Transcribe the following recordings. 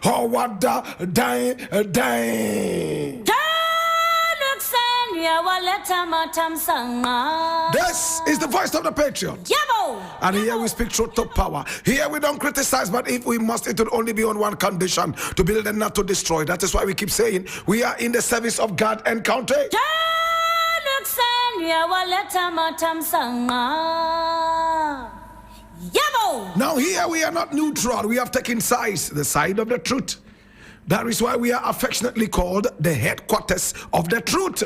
Oh, what the dying. This is the voice of the Patriot. And here we speak truth to power. Here we don't criticize, but if we must, it would only be on one condition: to build and not to destroy. That is why we keep saying we are in the service of God and country. Now here we are not neutral. We have taken sides, the side of the truth. That is why we are affectionately called the headquarters of the truth.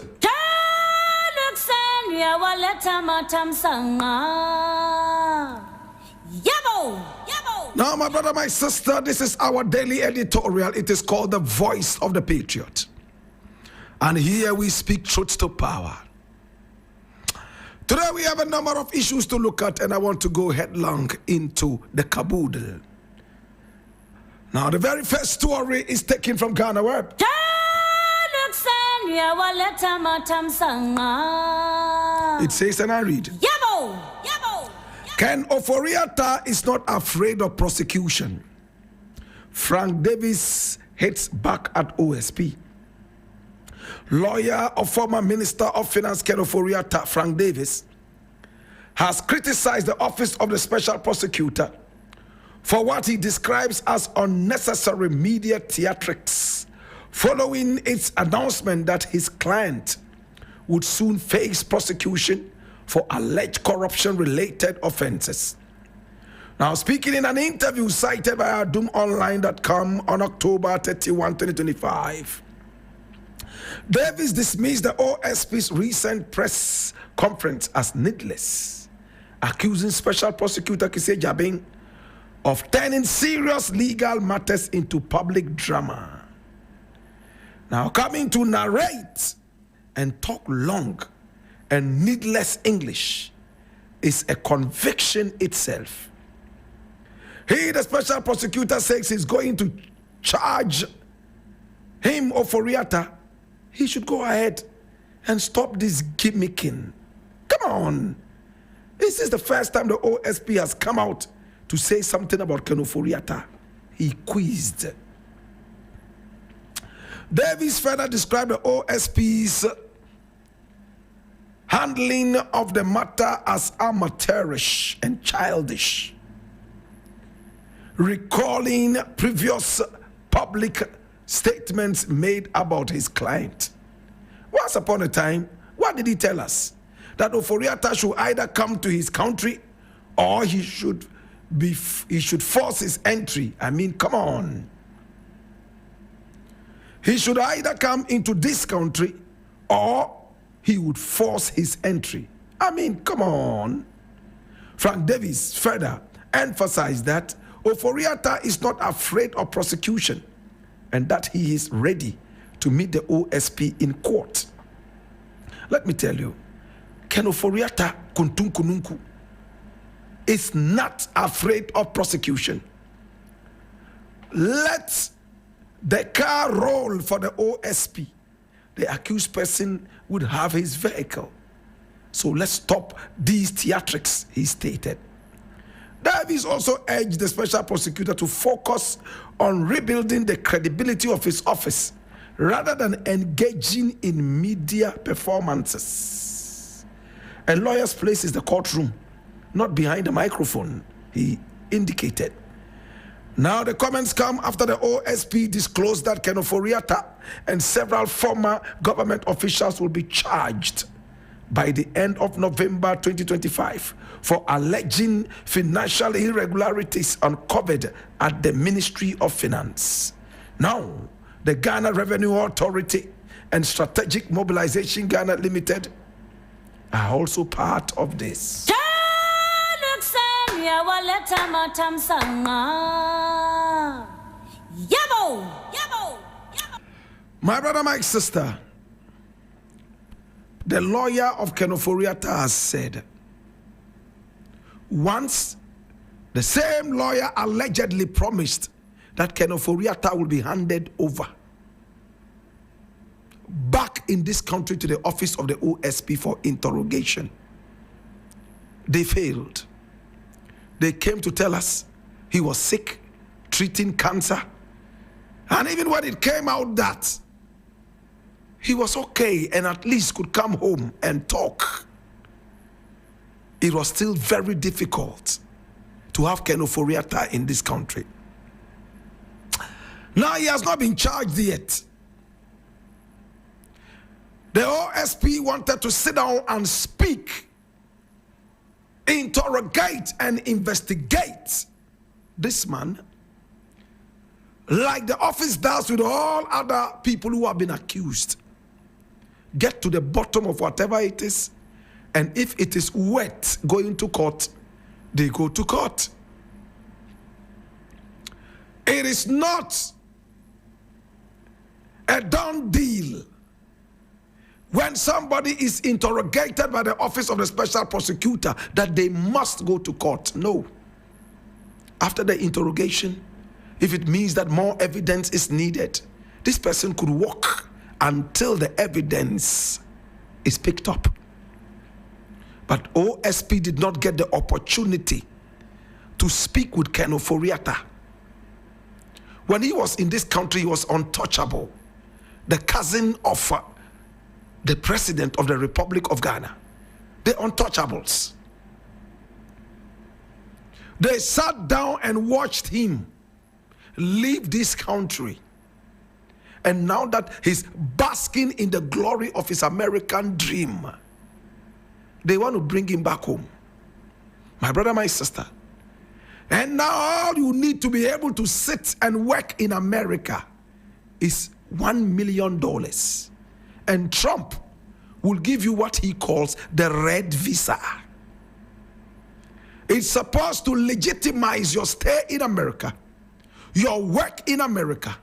Now, my brother, my sister, this is our daily editorial. It is called the Voice of the Patriot. And here we speak truth to power. Today we have a number of issues to look at, and I want to go headlong into the caboodle. Now, the very first story is taken from Ghana Web. It says, and I read, Ken Ofori-Atta is not afraid of prosecution. Frank Davis hits back at OSP. Lawyer of former Minister of Finance Ken Ofori-Atta, Frank Davis, has criticized the office of the special prosecutor for what he describes as unnecessary media theatrics following its announcement that his client would soon face prosecution for alleged corruption-related offenses. Now, speaking in an interview cited by AdumOnline.com on October 31, 2025, Davis dismissed the OSP's recent press conference as needless, accusing Special Prosecutor Kise Jabing of turning serious legal matters into public drama. Now, coming to narrate and talk long and needless English is a conviction itself. He, the special prosecutor, says he's going to charge him, Ofori-Atta. He should go ahead and stop this gimmicking. Come on. This is the first time the OSP has come out to say something about Ken Ofori-Atta. He quizzed. Davis further described the OSP's handling of the matter as amateurish and childish, recalling previous public statements made about his client. Once upon a time, what did he tell us? That Ofori-Atta should either come to his country or he should force his entry. I mean, come on. He should either come into this country or he would force his entry. I mean, come on. Frank Davis further emphasized that Ofori-Atta is not afraid of prosecution and that he is ready to meet the OSP in court. Let me tell you, Ken Ofori-Atta Kuntunkununku is not afraid of prosecution. Let the car roll for the OSP. The accused person would have his vehicle. So let's stop these theatrics, he stated. Davis also urged the special prosecutor to focus on rebuilding the credibility of his office rather than engaging in media performances. A lawyer's place is the courtroom, not behind the microphone, he indicated. Now the comments come after the OSP disclosed that Ken Ofori-Atta and several former government officials will be charged by the end of November 2025 for alleging financial irregularities uncovered at the Ministry of Finance. Now, the Ghana Revenue Authority and Strategic Mobilization Ghana Limited are also part of this. My brother, my sister, the lawyer of Ken Ofori-Atta has said, once the same lawyer allegedly promised that Ken Ofori-Atta will be handed over back in this country to the office of the OSP for interrogation. They failed. They came to tell us he was sick, treating cancer, And even when it came out that he was okay and at least could come home and talk, it was still very difficult to have Ken Ofori-Atta in this country. Now he has not been charged yet. The OSP wanted to sit down and speak, interrogate and investigate this man, like the office does with all other people who have been accused. Get to the bottom of whatever it is, and if it is worth going to court, they go to court. It is not a done deal when somebody is interrogated by the office of the special prosecutor that they must go to court. No. After the interrogation, if it means that more evidence is needed, this person could walk until the evidence is picked up. But OSP did not get the opportunity to speak with Ken Ofori-Atta. When he was in this country, he was untouchable. The cousin of the president of the Republic of Ghana. The untouchables. They sat down and watched him leave this country. And now that he's basking in the glory of his American dream, they want to bring him back home. My brother, my sister. And now all you need to be able to sit and work in America is $1 million. And Trump will give you what he calls the red visa. It's supposed to legitimize your stay in America, your work in America.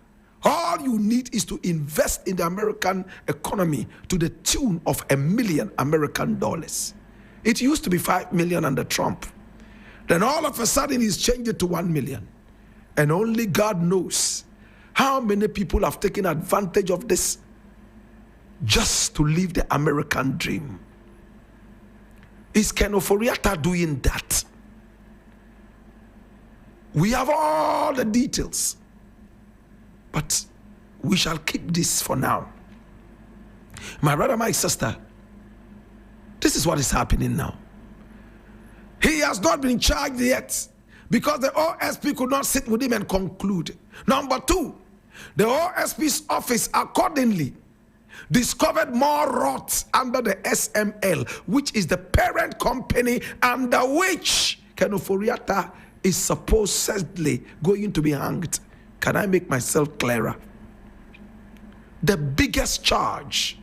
All you need is to invest in the American economy to the tune of $1 million American dollars. It used to be 5 million under Trump. Then all of a sudden he's changed it to 1 million. And only God knows how many people have taken advantage of this just to live the American dream. Is Ken Ofori-Atta doing that? We have all the details, but we shall keep this for now. My brother, my sister, this is what is happening now. He has not been charged yet because the OSP could not sit with him and conclude. Number two, the OSP's office accordingly discovered more rot under the SML, which is the parent company under which Ken Ofori-Atta is supposedly going to be hanged. Can I make myself clearer? The biggest charge,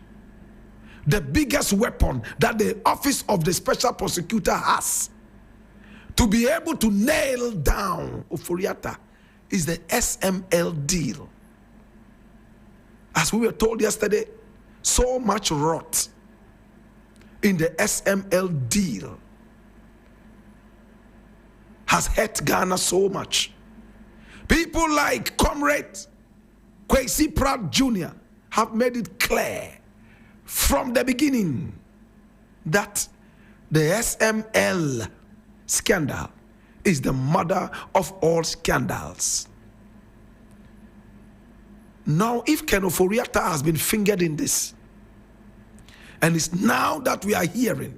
the biggest weapon that the office of the special prosecutor has to be able to nail down Ofori-Atta is the SML deal. As we were told yesterday, so much rot in the SML deal has hurt Ghana so much. People like Comrade Kwesi Pratt Jr. have made it clear from the beginning that the SML scandal is the mother of all scandals. Now, if Ken Ofori-Atta has been fingered in this, and it's now that we are hearing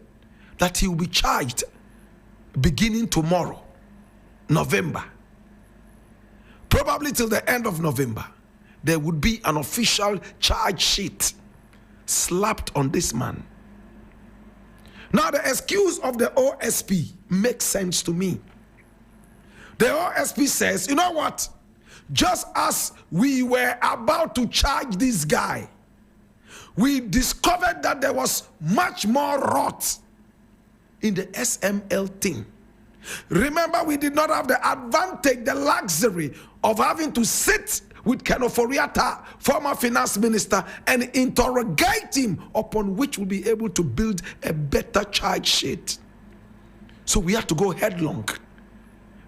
that he will be charged beginning tomorrow, November, probably till the end of November, there would be an official charge sheet slapped on this man. Now, the excuse of the OSP makes sense to me. The OSP says, you know what? Just as we were about to charge this guy, we discovered that there was much more rot in the SML thing. Remember, we did not have the advantage, the luxury of having to sit with Ken Ofori-Atta, former finance minister, and interrogate him, upon which we'll be able to build a better charge sheet. So we had to go headlong,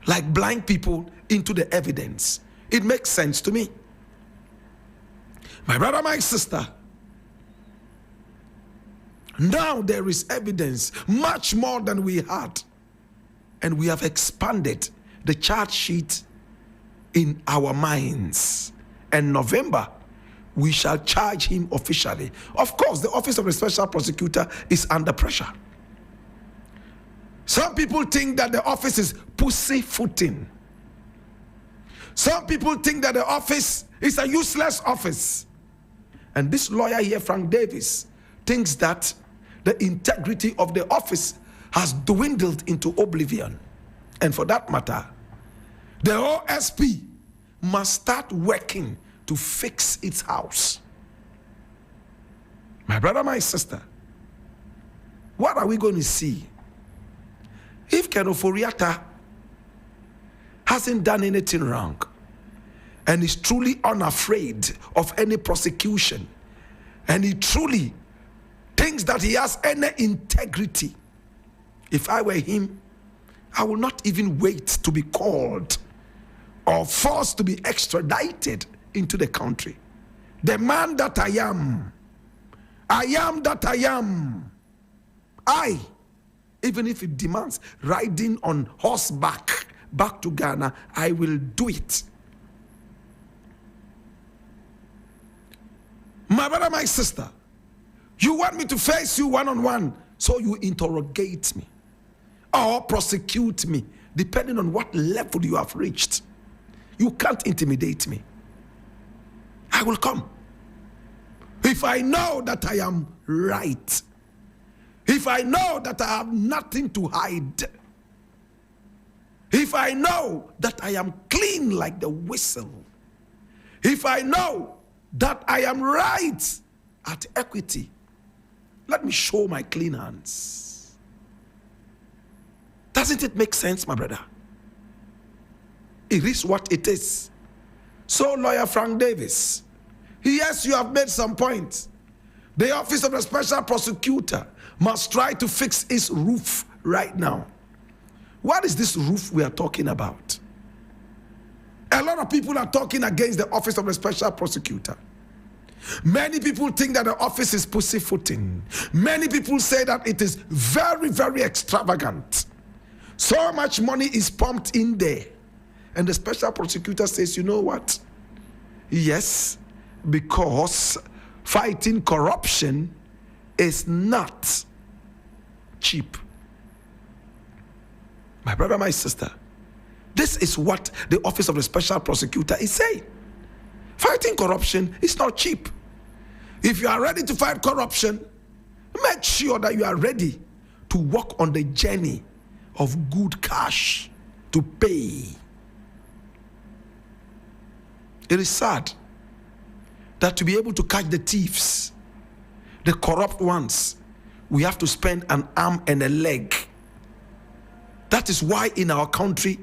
like blind people, into the evidence. It makes sense to me. My brother, my sister, now there is evidence, much more than we had. And we have expanded the charge sheet in our minds and November, we shall charge him officially. Of course, the office of the special prosecutor is under pressure. Some people think that the office is pussyfooting. Some people think that the office is a useless office. And this lawyer here, Frank Davis, thinks that the integrity of the office has dwindled into oblivion. And for that matter, the OSP must start working to fix its house. My brother, my sister, what are we going to see if Ken Ofori-Atta hasn't done anything wrong and is truly unafraid of any prosecution, and he truly thinks that he has any integrity? If I were him, I will not even wait to be called or forced to be extradited into the country. The man that I am that I am. Even if it demands riding on horseback back to Ghana, I will do it. My brother, my sister, you want me to face you one-on-one, so you interrogate me or prosecute me, depending on what level you have reached. You can't intimidate me. I will come. If I know that I am right, if I know that I have nothing to hide, if I know that I am clean like the whistle, if I know that I am right at equity, let me show my clean hands. Doesn't it make sense, my brother? It is what it is. So, lawyer Frank Davis, yes, you have made some points. The office of the special prosecutor must try to fix its roof right now. What is this roof we are talking about? A lot of people are talking against the office of the special prosecutor. Many people think that the office is pussyfooting. Many people say that it is very, very extravagant. So much money is pumped in there. And the special prosecutor says, you know what? Yes, because fighting corruption is not cheap. My brother, my sister, this is what the office of the special prosecutor is saying. Fighting corruption is not cheap. If you are ready to fight corruption, make sure that you are ready to walk on the journey of good cash to pay. It is sad that to be able to catch the thieves, the corrupt ones, we have to spend an arm and a leg. That is why in our country,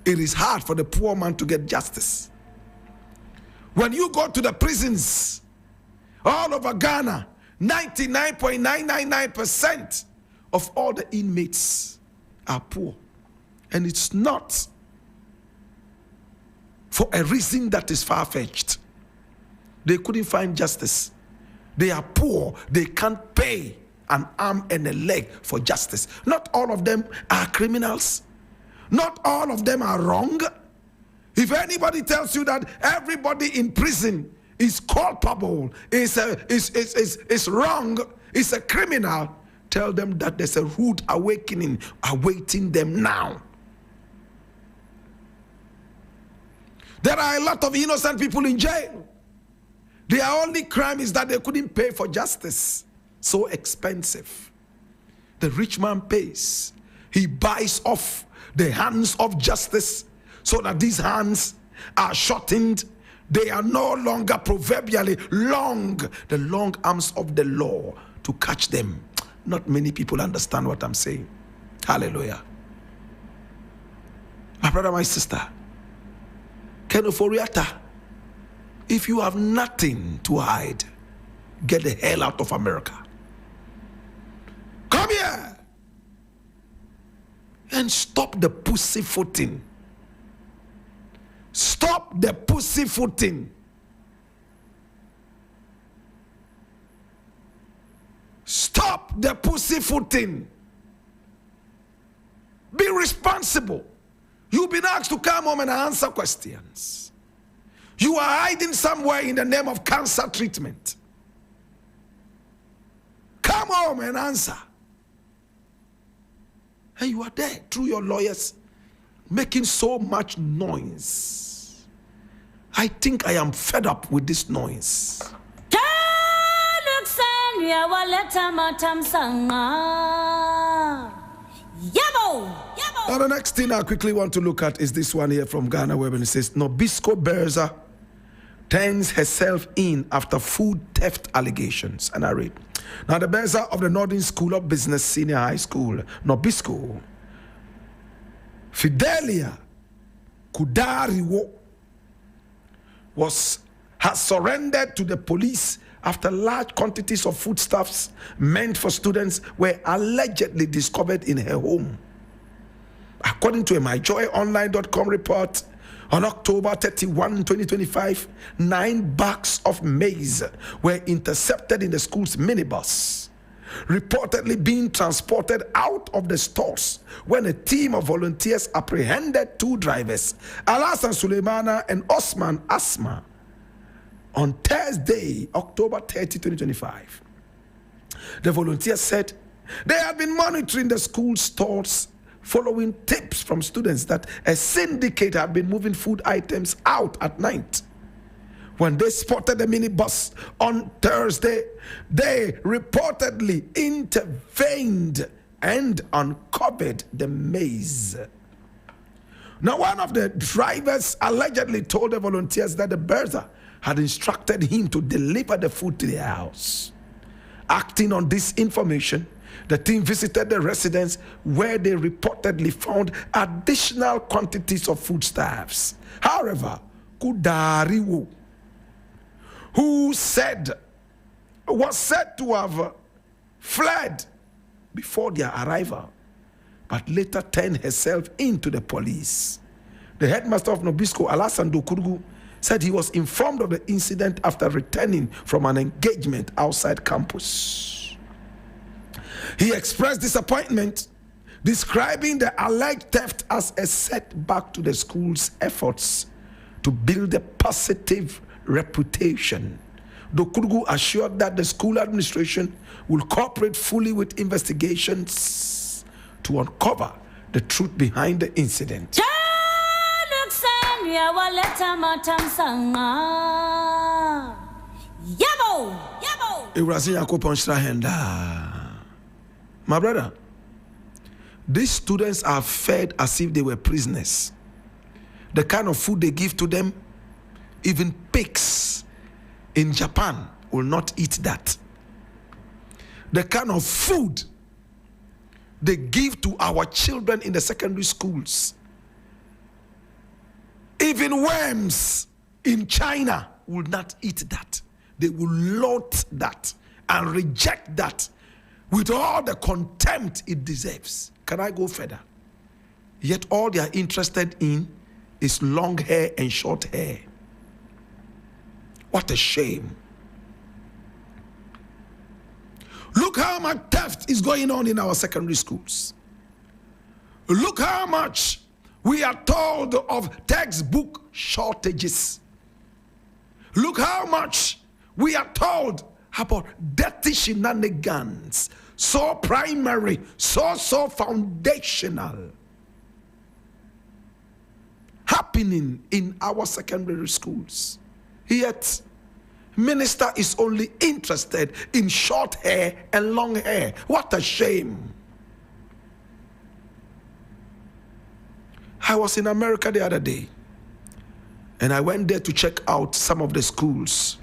it is hard for the poor man to get justice. When you go to the prisons all over Ghana, 99.999% of all the inmates are poor. And it's not for a reason that is far-fetched. They couldn't find justice. They are poor. They can't pay an arm and a leg for justice. Not all of them are criminals. Not all of them are wrong. If anybody tells you that everybody in prison is culpable, is wrong, is a criminal, tell them that there's a rude awakening awaiting them now. There are a lot of innocent people in jail. Their only crime is that they couldn't pay for justice. So expensive. The rich man pays. He buys off the hands of justice so that these hands are shortened. They are no longer proverbially long, the long arms of the law to catch them. Not many people understand what I'm saying. Hallelujah. My brother, my sister, Ken Ofori-Atta, if you have nothing to hide, get the hell out of America. Come here and stop the pussyfooting. Stop the pussyfooting. Stop the pussyfooting. Be responsible. You've been asked to come home and answer questions. You are hiding somewhere in the name of cancer treatment. Come home and answer. And you are there through your lawyers making so much noise. I think I am fed up with this noise. Now the next thing I quickly want to look at is this one here from Ghana, where it says Nobisco Berza turns herself in after food theft allegations. And I read, now the Berza of the Northern School of Business Senior High School, Nobisco, Fidelia Kudariwo, has surrendered to the police after large quantities of foodstuffs meant for students were allegedly discovered in her home. According to a myjoyonline.com report, on October 31, 2025, 9 bags of maize were intercepted in the school's minibus, reportedly being transported out of the stores when a team of volunteers apprehended 2 drivers, Alasan Suleimana and Osman Asma, on Thursday, October 30, 2025. The volunteers said they had been monitoring the school stores following tips from students that a syndicate had been moving food items out at night. When they spotted the minibus on Thursday, they reportedly intervened and uncovered the maize. Now, one of the drivers allegedly told the volunteers that the Berza had instructed him to deliver the food to their house. Acting on this information, the team visited the residence where they reportedly found additional quantities of foodstuffs. However, Kudariwo, who was said to have fled before their arrival, but later turned herself into the police. The headmaster of Nobisco, Alasan Dokurugu, said he was informed of the incident after returning from an engagement outside campus. He expressed disappointment, describing the alleged theft as a setback to the school's efforts to build a positive reputation. Dokurugu assured that the school administration will cooperate fully with investigations to uncover the truth behind the incident. My brother, these students are fed as if they were prisoners. The kind of food they give to them, even pigs in Japan will not eat that. The kind of food they give to our children in the secondary schools, even worms in China will not eat that. They will loathe that and reject that with all the contempt it deserves. Can I go further? Yet all they are interested in is long hair and short hair. What a shame. Look how much theft is going on in our secondary schools. Look how much we are told of textbook shortages. Look how much we are told about dirty shenanigans, so primary, so foundational, happening in our secondary schools. Yet, minister is only interested in short hair and long hair. What a shame. I was in America the other day, and I went there to check out some of the schools.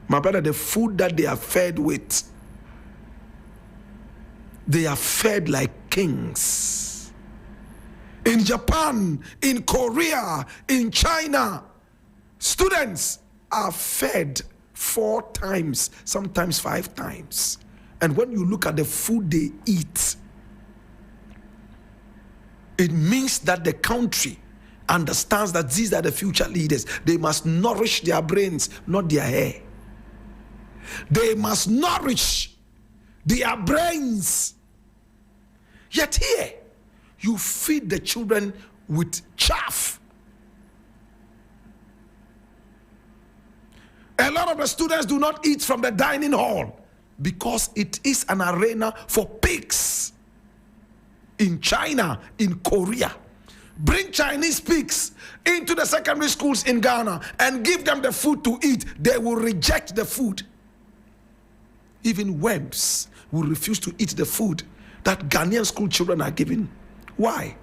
My brother, the food that they are fed with, they are fed like kings. In Japan, in Korea, in China, students are fed 4 times, sometimes 5 times. And when you look at the food they eat, it means that the country understands that these are the future leaders. They must nourish their brains, not their hair. They must nourish their brains. Yet here, you feed the children with chaff. A lot of the students do not eat from the dining hall because it is an arena for pigs. In China, in Korea, bring Chinese pigs into the secondary schools in Ghana and give them the food to eat. They will reject the food. Even worms will refuse to eat the food that Ghanaian school children are given. Why?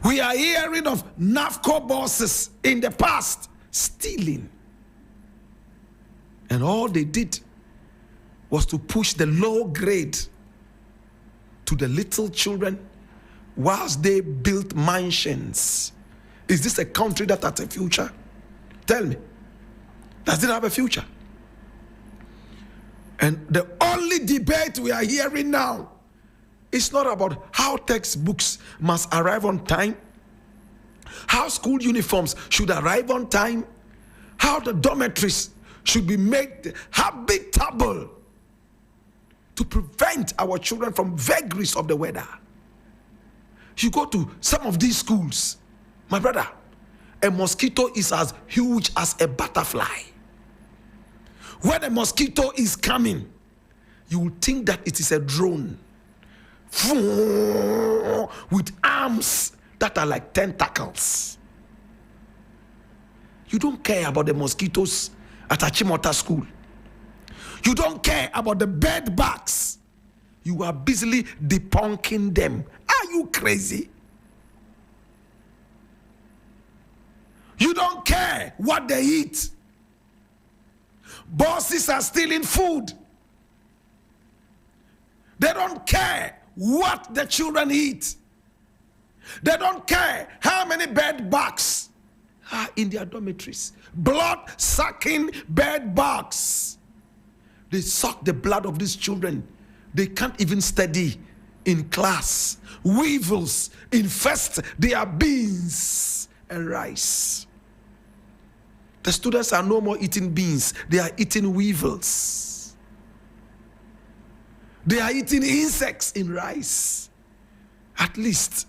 We are hearing of NAFCO bosses in the past stealing. And all they did was to push the low grade to the little children whilst they built mansions. Is this a country that has a future? Tell me. Does it have a future? And the only debate we are hearing now is not about how textbooks must arrive on time, how school uniforms should arrive on time, how the dormitories should be made habitable to prevent our children from vagaries of the weather. You go to some of these schools, my brother, a mosquito is as huge as a butterfly. When a mosquito is coming, you will think that it is a drone with arms that are like tentacles. You don't care about the mosquitoes at Achimota school. You don't care about the bed bugs. You are busily debunking them. Are you crazy? You don't care what they eat. Bosses are stealing food. They don't care what the children eat. They don't care how many bed bugs are in their dormitories. Blood-sucking bed bugs. They suck the blood of these children. They can't even study in class. Weevils infest their beans and rice. The students are no more eating beans. They are eating weevils. They are eating insects in rice. At least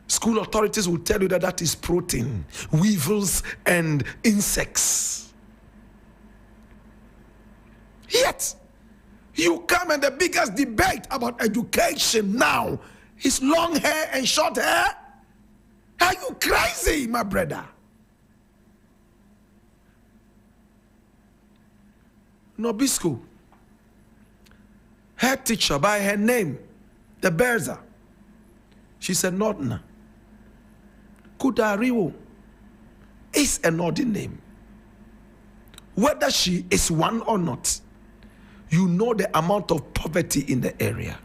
school authorities will tell you that that is protein, weevils and insects. Yet, you come and the biggest debate about education now is long hair and short hair? Are you crazy, my brother? Nobisco, her teacher by her name, the Berza, she said, Nordna. Kudariwo is an ordinary name. Whether she is one or not, you know the amount of poverty in the area.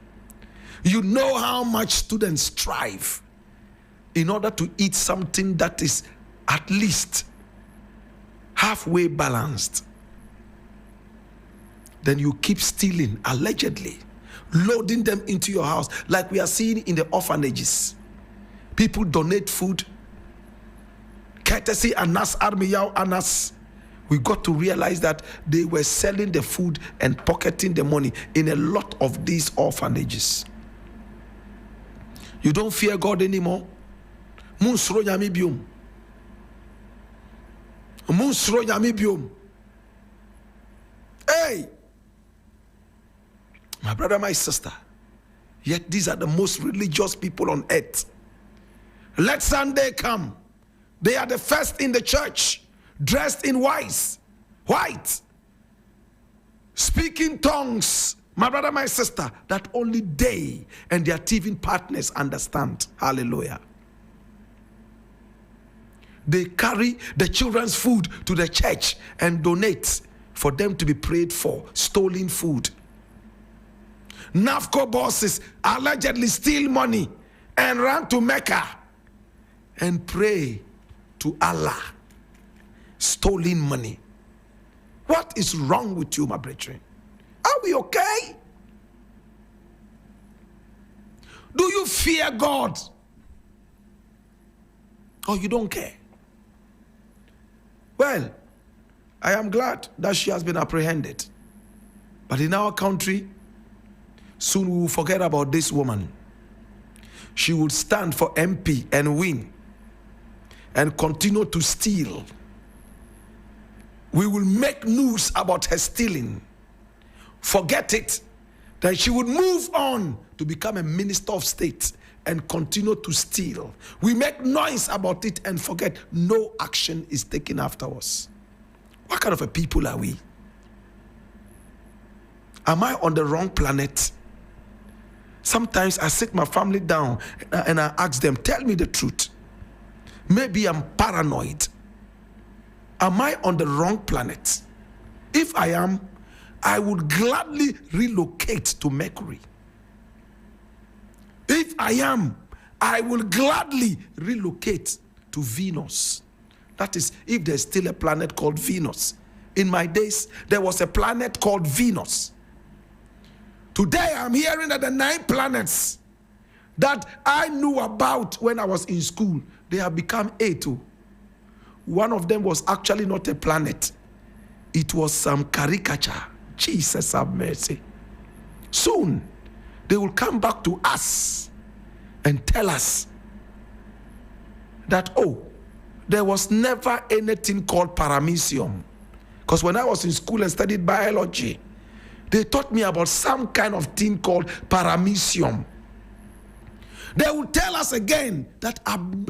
You know how much students strive in order to eat something that is at least halfway balanced. Then you keep stealing, allegedly, loading them into your house, like we are seeing in the orphanages. People donate food, courtesy Anas Armiyao Anas. We got to realize that they were selling the food and pocketing the money in a lot of these orphanages. You don't fear God anymore. Munsro Yamibium. Munsro Yamibium. Hey! My brother, my sister, yet these are the most religious people on earth. Let Sunday come. They are the first in the church, dressed in white, speaking tongues, my brother, my sister, that only they and their thieving partners understand. Hallelujah. They carry the children's food to the church and donate for them to be prayed for, stolen food. NAFCO bosses allegedly steal money and run to Mecca and pray to Allah. Stolen money. What is wrong with you, my brethren? Are we okay? Do you fear God? Or you don't care? Well, I am glad that she has been apprehended. But in our country, soon we will forget about this woman. She would stand for MP and win. and continue to steal. We will make news about her stealing. Forget it. Then she would move on to become a minister of state and continue to steal. We make noise about it and forget no action is taken after us. What kind of a people are we? Am I on the wrong planet? Sometimes I sit my family down and I ask them, tell me the truth. Maybe I'm paranoid. Am I on the wrong planet? If I am, I would gladly relocate to Mercury. If I am, I will gladly relocate to Venus. That is, if there's still a planet called Venus. In my days, there was a planet called Venus. Today, I'm hearing that the 9 planets that I knew about when I was in school, they have become 8. One of them was actually not a planet. It was some caricature. Jesus have mercy. Soon, they will come back to us and tell us that, oh, there was never anything called paramecium. Because when I was in school and studied biology, they taught me about some kind of thing called paramecium. They will tell us again that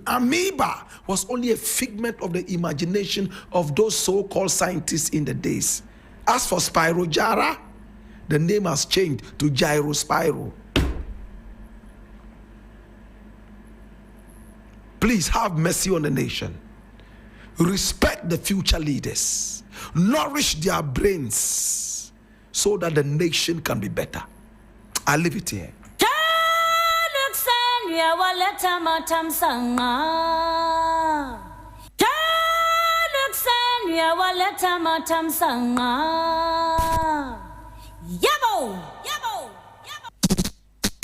amoeba was only a figment of the imagination of those so-called scientists in the days. As for Spirogyra, the name has changed to Gyrospiro. Please have mercy on the nation. Respect the future leaders. Nourish their brains so that the nation can be better. I leave it here. Yabo!